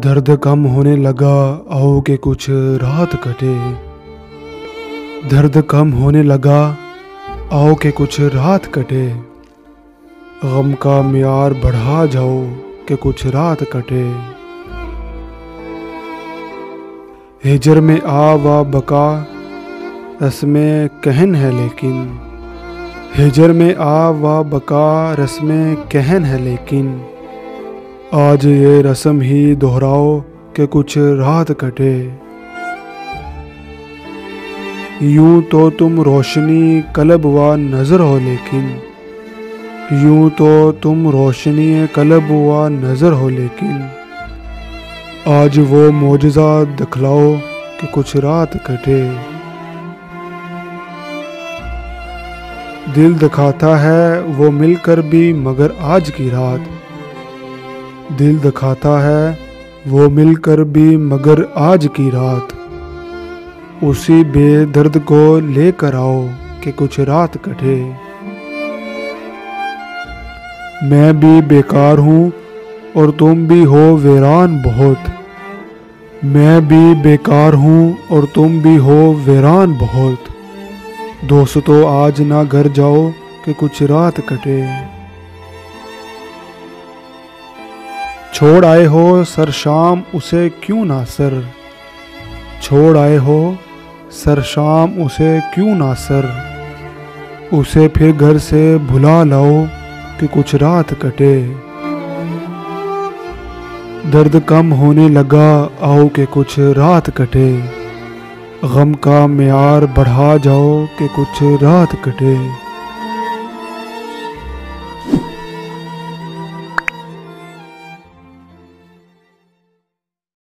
दर्द कम होने लगा आओ के कुछ राहत कटे। दर्द कम होने लगा आओ के कुछ राहत कटे। गम का म्यार बढ़ा जाओ के कुछ रात कटे। हिजर में आ व बका रस्में कहन है लेकिन। हिजर में आ व बका रस्में कहन है लेकिन। आज ये रस्म ही दोहराओ के कुछ रात कटे। यूं तो तुम रोशनी कलब व नज़र हो लेकिन। यूं तो तुम रोशनी कलब व नज़र हो लेकिन। आज वो मोजज़ा दिखलाओ कि कुछ रात कटे। दिल दिखाता है वो मिलकर भी मगर आज की रात। दिल दिखाता है वो मिलकर भी मगर आज की रात। उसी बेदर्द को लेकर आओ कि कुछ रात कटे। मैं भी बेकार हूँ और तुम भी हो वीरान बहुत। मैं भी बेकार हूँ और तुम भी हो वीरान बहुत। दोस्तों आज ना घर जाओ कि कुछ रात कटे। छोड़ आए हो सर शाम उसे क्यों ना सर। छोड़ आए हो सर शाम उसे क्यों ना सर। उसे फिर घर से भुला लाओ कि कुछ रात कटे। दर्द कम होने लगा आओ कि कुछ रात कटे। गम का म्यार बढ़ा जाओ कि कुछ रात कटे।